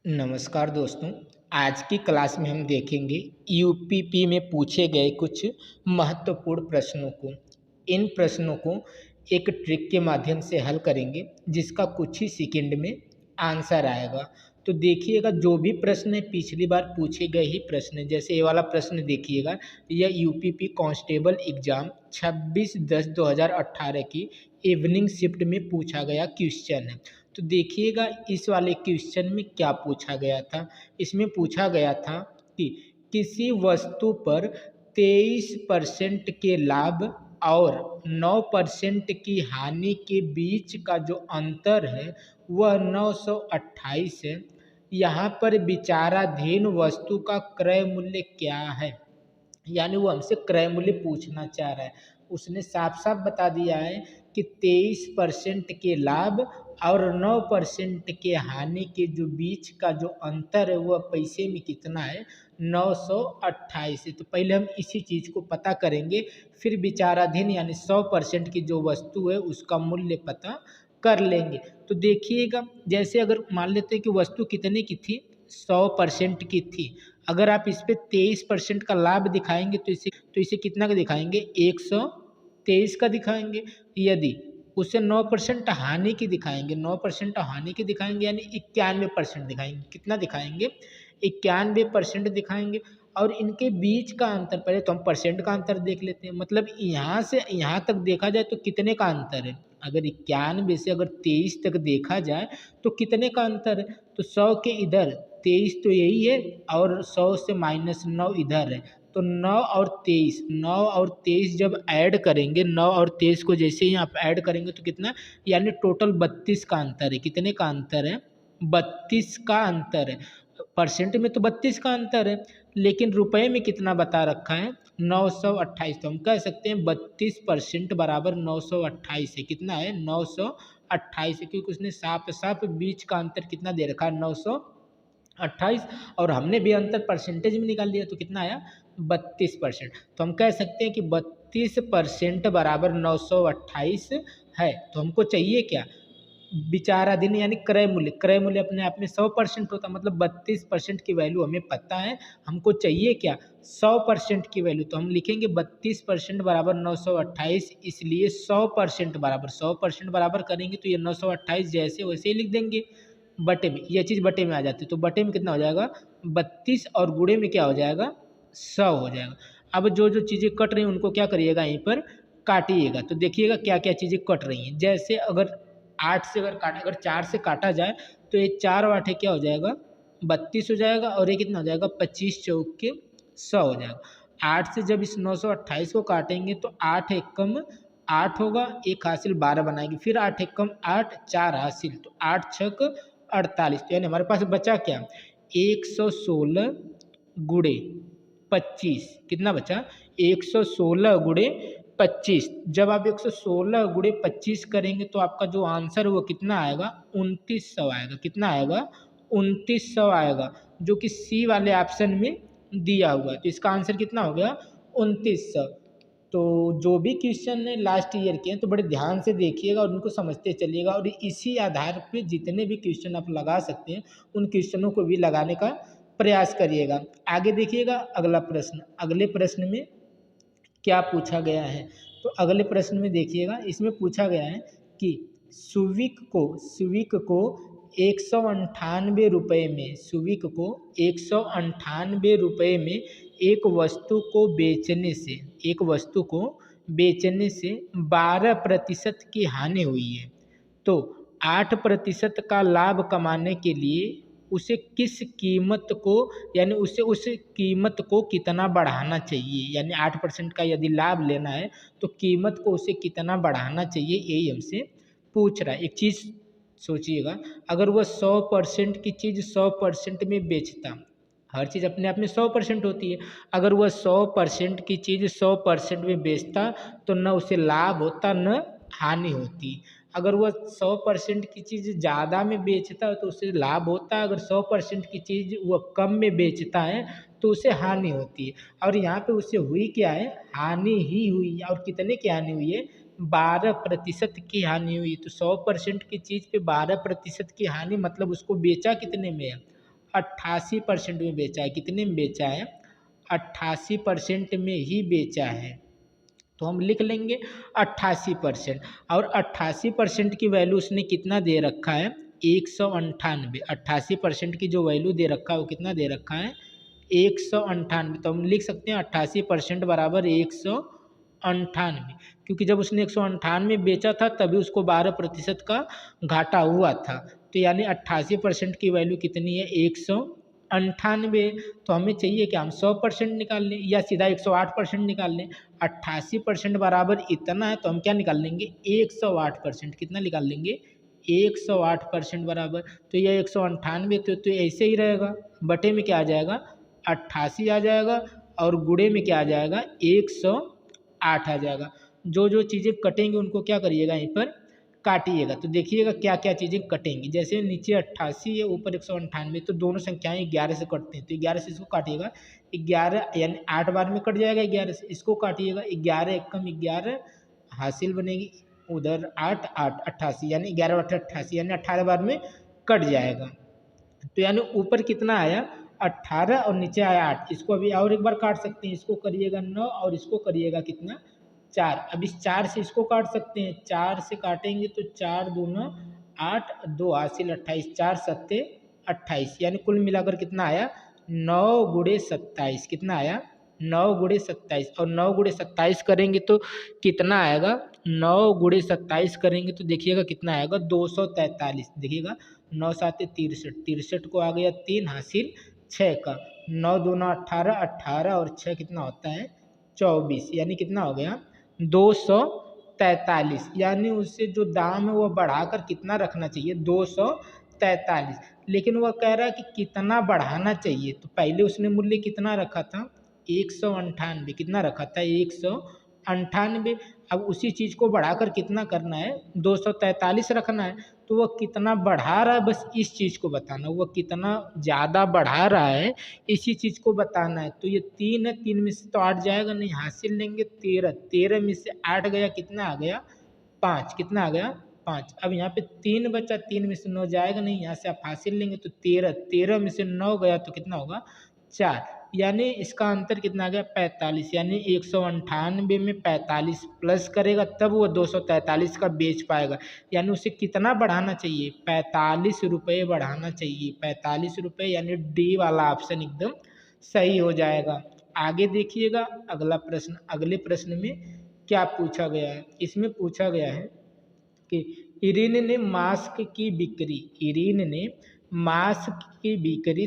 नमस्कार दोस्तों। आज की क्लास में हम देखेंगे यूपीपी में पूछे गए कुछ महत्वपूर्ण प्रश्नों को। इन प्रश्नों को एक ट्रिक के माध्यम से हल करेंगे जिसका कुछ ही सेकंड में आंसर आएगा। तो देखिएगा, जो भी प्रश्न है पिछली बार पूछे गए ही प्रश्न है। जैसे ये वाला प्रश्न देखिएगा, यह यूपीपी कांस्टेबल एग्जाम 26/10/2018 की इवनिंग शिफ्ट में पूछा गया क्वेश्चन है। तो देखिएगा, इस वाले क्वेश्चन में क्या पूछा गया था। इसमें पूछा गया था कि किसी वस्तु पर 23% के लाभ और 9% की हानि के बीच का जो अंतर है वह 928 है। यहाँ पर विचाराधीन वस्तु का क्रय मूल्य क्या है, यानी वो हमसे क्रय मूल्य पूछना चाह रहा है। उसने साफ साफ बता दिया है कि 23% के लाभ और 9% के हानि के जो बीच का जो अंतर है वह पैसे में कितना है, 928 है। तो पहले हम इसी चीज़ को पता करेंगे, फिर विचाराधीन यानी 100% की जो वस्तु है उसका मूल्य पता कर लेंगे। तो देखिएगा, जैसे अगर मान लेते हैं कि वस्तु कितने की थी, 100% की थी। अगर आप इस पे 23% का लाभ दिखाएंगे तो इसे कितना का दिखाएंगे, 123 का दिखाएंगे। यदि उसे 9% हानि की दिखाएंगे, 9% हानि की दिखाएंगे यानी 91% दिखाएंगे। कितना दिखाएंगे, 91% दिखाएंगे। और इनके बीच का अंतर, पहले तो हम परसेंट का अंतर देख लेते हैं। मतलब यहाँ से यहाँ तक देखा जाए तो कितने का अंतर है। अगर 91 से अगर 23 तक देखा जाए तो कितने का अंतर है, तो 100 के इधर 23 तो यही है और 100 से -9 इधर है। तो 9 और 23 जब ऐड करेंगे, 9 और 23 को जैसे ही आप ऐड करेंगे तो कितना, यानी टोटल 32 का अंतर है। कितने का अंतर है, 32 का अंतर है। परसेंट में तो 32 का अंतर है, लेकिन रुपए में कितना बता रखा है, 928। तो हम कह सकते हैं 32% बराबर 928 है। कितना है, 928 है, क्योंकि उसने साफ साफ बीच का अंतर कितना दे रखा है, 928। और हमने भी अंतर परसेंटेज में निकाल लिया तो कितना आया, 32%। तो हम कह सकते हैं कि 32% बराबर 928 है। तो हमको चाहिए क्या, विचाराधीन यानी क्रय मूल्य। क्रय मूल्य अपने आप में 100% होता, मतलब 32% की वैल्यू हमें पता है। हमको चाहिए क्या, 100% की वैल्यू। तो हम लिखेंगे 32% बराबर 928, इसलिए 100% बराबर करेंगे तो ये 928 जैसे वैसे ही लिख देंगे। बटे में, यह चीज़ बटे में आ जाती है तो बटे में कितना हो जाएगा, 32, और गुणे में क्या हो जाएगा, 100 हो जाएगा। अब जो जो चीज़ें कट रही हैं उनको क्या करिएगा, यहीं पर काटिएगा। तो देखिएगा क्या क्या चीज़ें कट रही हैं। जैसे अगर 8 से अगर 4 से काटा जाए तो ये 4 8 क्या हो जाएगा, 32 हो जाएगा। और ये कितना हो जाएगा, 25 चौक के 100 हो जाएगा। 8 से जब इस 928 को काटेंगे तो 8 एक कम 8 होगा, एक हासिल 12 बनाएंगे, फिर 8 एक कम 8, 4 हासिल, तो 8 छक 48। तो यानी हमारे पास बचा क्या, 116 गुणे 25। कितना बचा, 116 गुणे 25। जब आप 116 गुणे 25 करेंगे तो आपका जो आंसर है वो कितना आएगा, 2900 आएगा। कितना आएगा, 2900 आएगा, जो कि सी वाले ऑप्शन में दिया हुआ है। तो इसका आंसर कितना हो गया, 2900। तो जो भी क्वेश्चन है लास्ट ईयर के हैं तो बड़े ध्यान से देखिएगा और उनको समझते चलिएगा, और इसी आधार पे जितने भी क्वेश्चन आप लगा सकते हैं उन क्वेश्चनों को भी लगाने का प्रयास करिएगा। आगे देखिएगा अगला प्रश्न। अगले प्रश्न में क्या पूछा गया है, तो अगले प्रश्न में देखिएगा, इसमें पूछा गया है कि सुविक को 198 रुपये में, सुविक को 198 रुपये में एक वस्तु को बेचने से, एक वस्तु को बेचने से 12% की हानि हुई है। तो 8% का लाभ कमाने के लिए उसे किस कीमत को, यानी उसे उस कीमत को कितना बढ़ाना चाहिए, यानी 8% का यदि लाभ लेना है तो कीमत को उसे कितना बढ़ाना चाहिए, यही हमसे पूछ रहा है। एक चीज़ सोचिएगा, अगर वह 100% की चीज़ 100% में बेचता, हर चीज़ अपने आप में 100% होती है। अगर वह 100% की चीज़ 100% में बेचता तो न उसे लाभ होता न हानि होती। अगर वह 100% की चीज़ ज़्यादा में बेचता है तो उसे लाभ होता है। अगर 100% की चीज़ वह कम में बेचता है तो उसे हानि होती है। और यहाँ पे उससे हुई क्या है, हानि ही हुई। और कितने की हानि हुई है, 12% की हानि हुई। तो 100% की चीज़ पे 12% की हानि, मतलब उसको बेचा कितने में है, 88% में बेचा है। कितने में बेचा है? 88% में ही बेचा है। तो हम लिख लेंगे 88%। और 88% की वैल्यू उसने कितना दे रखा है? 198। 88% की जो वैल्यू दे रखा है वो कितना दे रखा है? 198। तो हम लिख सकते हैं 88% बराबर 198, क्योंकि जब उसने 198 बेचा था तभी उसको 12% का घाटा हुआ था। तो यानी 88% की वैल्यू कितनी है? 198। तो हमें चाहिए कि हम 100% निकाल लें या सीधा 108% निकाल लें। 88% बराबर इतना है तो हम क्या निकाल लेंगे? 108%। कितना निकाल लेंगे? 108% बराबर। तो यह 198 तो ऐसे ही रहेगा, बटे में क्या आ जाएगा? 88 आ जाएगा और गुणे में क्या आ जाएगा? 108 आ जाएगा। जो जो चीज़ें कटेंगी उनको क्या करिएगा? यहीं पर काटिएगा। तो देखिएगा क्या क्या चीज़ें कटेंगी। जैसे नीचे 88 है, ऊपर 198, तो दोनों संख्याएं 11 से कटती हैं, तो 11 से इसको काटिएगा। 11 यानी 8 बार में कट जाएगा 11 से, इसको काटिएगा। 11 एकम 11 हासिल बनेगी, उधर 8 8 88 यानी 11 8 88 यानी 18 बार में कट जाएगा। तो यानी ऊपर कितना आया? 18 और नीचे आया 8। इसको अभी और एक बार काट सकते हैं। इसको करिएगा 9 और इसको करिएगा कितना? 4। अब इस 4 से इसको काट सकते हैं। 4 से काटेंगे तो 4 दूना 8, 2 हासिल 28, 4 सत्ते 28 यानी कुल मिलाकर कितना आया? 9 गुणे 27। कितना आया? 9 गुणे 27। और 9 गुणे 27 करेंगे तो कितना आएगा? 9 गुणे 27 करेंगे तो देखिएगा कितना आएगा? 243। देखिएगा 9 7 63, 63 को आ गया 3 हासिल 6 का। 9 दूना 18, 18 और 6 कितना होता है? 24 यानी कितना हो गया? 243। यानी उससे जो दाम है वो बढ़ाकर कितना रखना चाहिए? 243। लेकिन वह कह रहा है कि कितना बढ़ाना चाहिए। तो पहले उसने मूल्य कितना रखा था? 198। कितना रखा था? 198। अब उसी चीज़ को बढ़ाकर कितना करना है? 243 रखना है। तो वह कितना बढ़ा रहा है बस इस चीज़ को बताना, वह कितना ज़्यादा बढ़ा रहा है इसी चीज़ को बताना है। तो ये 3 है, 3 में से तो 8 जाएगा नहीं, हासिल लेंगे 13। 13 में से 8 गया, कितना आ गया? 5। कितना आ गया? 5। अब यहाँ पे 3 बचा, 3 में से 9 जाएगा नहीं, यहाँ से आप हासिल लेंगे तो 13। 13 में से 9 गया तो कितना होगा? 4। यानी इसका अंतर कितना आ गया? 45। यानी 198 में 45 प्लस करेगा तब वो 243 का बेच पाएगा। यानी उसे कितना बढ़ाना चाहिए? 45 रुपये बढ़ाना चाहिए। 45 रुपये यानी डी वाला ऑप्शन एकदम सही हो जाएगा। आगे देखिएगा अगला प्रश्न। अगले प्रश्न में क्या पूछा गया है? इसमें पूछा गया है कि इरीन ने मास्क की बिक्री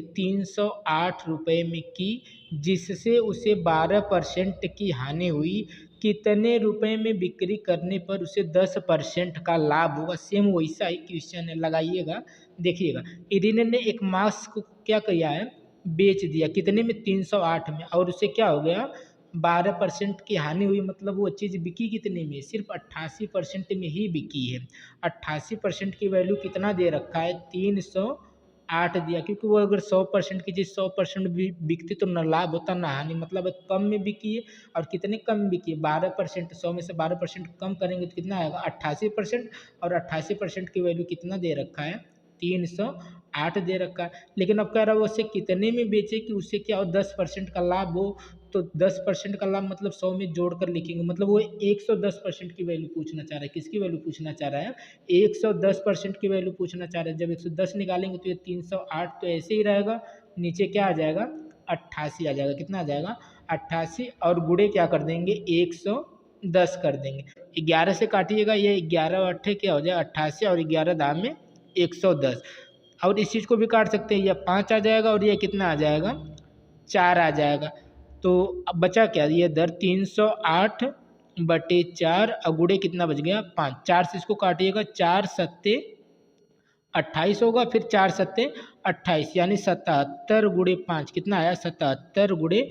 308 रुपये में की, जिससे उसे 12% की हानि हुई। कितने रुपए में बिक्री करने पर उसे 10% का लाभ होगा? सेम वैसा ही क्वेश्चन है, लगाइएगा देखिएगा। इरीन ने एक मास्क को क्या किया है? बेच दिया। कितने में? 308 में। और उसे क्या हो गया? 12% की हानि हुई। मतलब वो चीज़ बिकी कितने में? सिर्फ 88% में ही बिकी है। 88% की वैल्यू कितना दे रखा है? 308 दिया, क्योंकि वो अगर 100% की चीज़ 100% भी बिकती तो न लाभ होता न हानि। मतलब कम में बिकी है। और कितने कम बिकी है? 12%। 100 में से 12% कम करेंगे तो कितना आएगा? 88%। और 88% की वैल्यू कितना दे रखा है? 308 दे रखा है। लेकिन अब कह रहा है वो उसे कितने में बेचे कि उससे क्या हो? 10% का लाभ हो। तो 10% का लाभ मतलब 100 में जोड़कर लिखेंगे। मतलब वो 110% की वैल्यू पूछना चाह रहा है। किसकी वैल्यू पूछना चाह रहा है? 110% की वैल्यू पूछना चाह रहा है। जब 110 निकालेंगे तो ये 308 तो ऐसे ही रहेगा। नीचे क्या आ जाएगा? 88 आ जाएगा। कितना आ जाएगा? 88। और गुणे क्या कर देंगे? 110 कर देंगे। 11 से काटिएगा, ये 11 अट्ठे क्या हो जाएगा? 88 और 11 दाम में 110। और इस चीज़ को भी काट सकते हैं। यह 5 आ जाएगा और ये कितना आ जाएगा? 4 आ जाएगा। तो अब बचा क्या? ये दर 308 बटे 4 और गुणे कितना बच गया? 5। 4 से इसको काटिएगा, 4 सत्ते 28 होगा, फिर 4 सत्ते 28 यानी 77 गुणे 5 कितना आया? 77 गुणे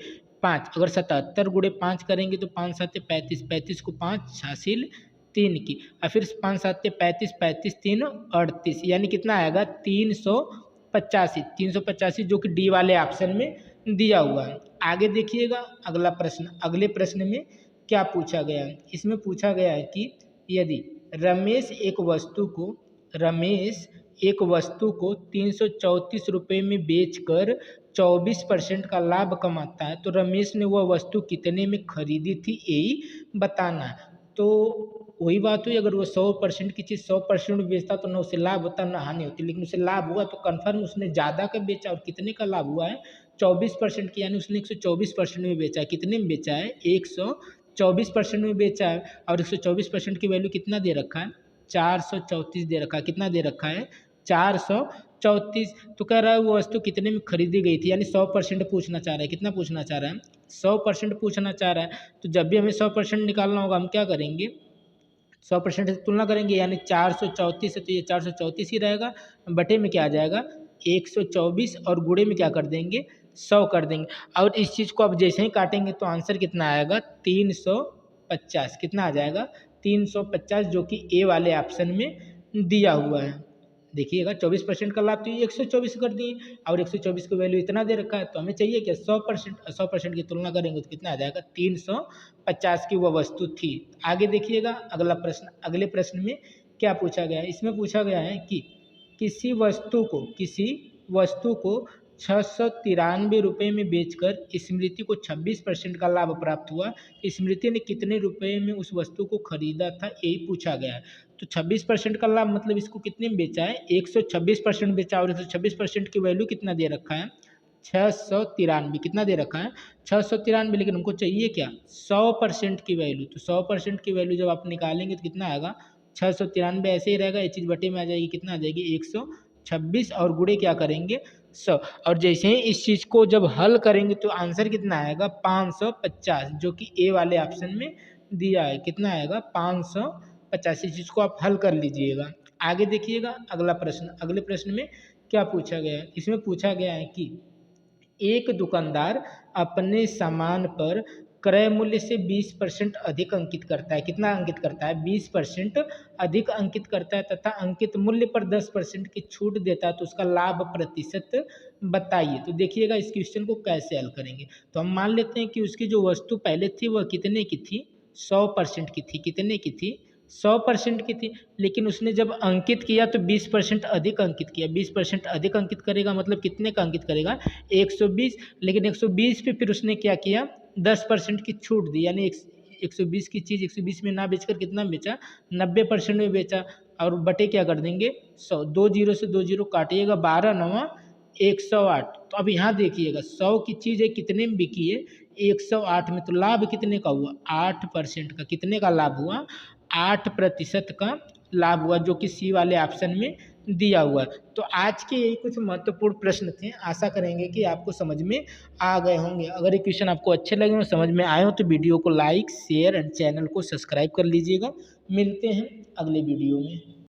5। अगर 77 गुणे 5 करेंगे तो 5 सत्ते 35, 35 को 5 हासिल 3 की, और फिर 5 सत्ते 35, 35 3 38 यानी कितना आएगा? 385। 385 जो कि डी वाले ऑप्शन में दिया हुआ है। आगे देखिएगा अगला प्रश्न। अगले प्रश्न में क्या पूछा गया है? इसमें पूछा गया है कि यदि रमेश एक वस्तु को 334 रुपये में बेचकर 24% का लाभ कमाता है, तो रमेश ने वह वस्तु कितने में खरीदी थी यही बताना है। तो वही बात हुई, अगर वो 100% की चीज़ 100% में बेचता तो ना उसे लाभ होता ना हानि होती, लेकिन उसे लाभ हुआ तो कन्फर्म उसने ज़्यादा का बेचा, और कितने का लाभ हुआ है 24% की, यानी उसने 124% में बेचा है। कितने में बेचा है 124% में बेचा है, और 124% की वैल्यू कितना दे रखा है 434 दे रखा है। कितना दे रखा है 434। तो कह रहा है वो वस्तु कितने में खरीदी गई थी, यानी 100% पूछना चाह रहा है। कितना पूछना चाह रहा है 100% पूछना चाह रहा है। तो जब भी हमें 100% निकालना होगा हम क्या करेंगे 100% से तुलना करेंगे, यानी 434 है तो ये 434 ही रहेगा, बटे में क्या आ जाएगा 124, और गुणे में क्या कर देंगे 100 कर देंगे। और इस चीज़ को अब जैसे ही काटेंगे तो आंसर कितना आएगा 350। कितना आ जाएगा 350, जो कि ए वाले ऑप्शन में दिया हुआ है। देखिएगा 24% का लाभ तो ये 124 कर दिए, और 124 की वैल्यू इतना दे रखा है, तो हमें चाहिए क्या 100%। 100% की तुलना करेंगे तो कितना आ जाएगा 350 की वह वस्तु थी। आगे देखिएगा अगला प्रश्न। अगले प्रश्न में क्या पूछा गया है, इसमें पूछा गया है कि किसी वस्तु को 693 रुपये में बेचकर स्मृति को 26% का लाभ प्राप्त हुआ। स्मृति ने कितने रुपए में उस वस्तु को खरीदा था यही पूछा गया है। तो 26% का लाभ मतलब इसको कितने में बेचा है 126% बेचा, और 126% की वैल्यू कितना दे रखा है 693। कितना दे रखा है 693, लेकिन हमको चाहिए क्या 100% की वैल्यू। तो 100% की वैल्यू जब आप निकालेंगे तो कितना आएगा 693, ऐसे ही रहेगा, ये चीज़ बटे में आ जाएगी, कितना आ जाएगी 126, और गुणे क्या करेंगे 100। और जैसे ही इस चीज़ को जब हल करेंगे तो आंसर कितना आएगा 550, जो कि ए वाले ऑप्शन में दिया है। कितना आएगा 550। इस चीज़ को आप हल कर लीजिएगा। आगे देखिएगा अगला प्रश्न। अगले प्रश्न में क्या पूछा गया है, इसमें पूछा गया है कि एक दुकानदार अपने सामान पर क्रय मूल्य से 20% अधिक अंकित करता है। कितना अंकित करता है 20% अधिक अंकित करता है, तथा अंकित मूल्य पर 10% की छूट देता है, तो उसका लाभ प्रतिशत बताइए। तो देखिएगा इस क्वेश्चन को कैसे हल करेंगे। तो हम मान लेते हैं कि उसकी जो वस्तु पहले थी वह कितने की थी 100% की थी। कितने की थी 100% की थी, लेकिन उसने जब अंकित किया तो 20% अधिक अंकित किया। 20% अधिक अंकित करेगा मतलब कितने का अंकित करेगा 120, लेकिन 120 पे फिर उसने क्या किया 10% की छूट दी, यानी 120 की चीज़ 120 में ना बेचकर कितना में बेचा 90% में बेचा, और बटे क्या कर देंगे 100। 2 जीरो से 2 जीरो काटिएगा, 12 9 108। तो अब यहाँ देखिएगा 100 की चीज़ है कितने में बिकी है 108 में, तो लाभ कितने का हुआ 8% का। कितने का लाभ हुआ 8% का लाभ हुआ, जो कि सी वाले ऑप्शन में दिया हुआ है। तो आज के यही कुछ महत्वपूर्ण प्रश्न थे। आशा करेंगे कि आपको समझ में आ गए होंगे। अगर ये क्वेश्चन आपको अच्छे लगे हो समझ में आए हो तो वीडियो को लाइक शेयर एंड चैनल को सब्सक्राइब कर लीजिएगा। मिलते हैं अगले वीडियो में।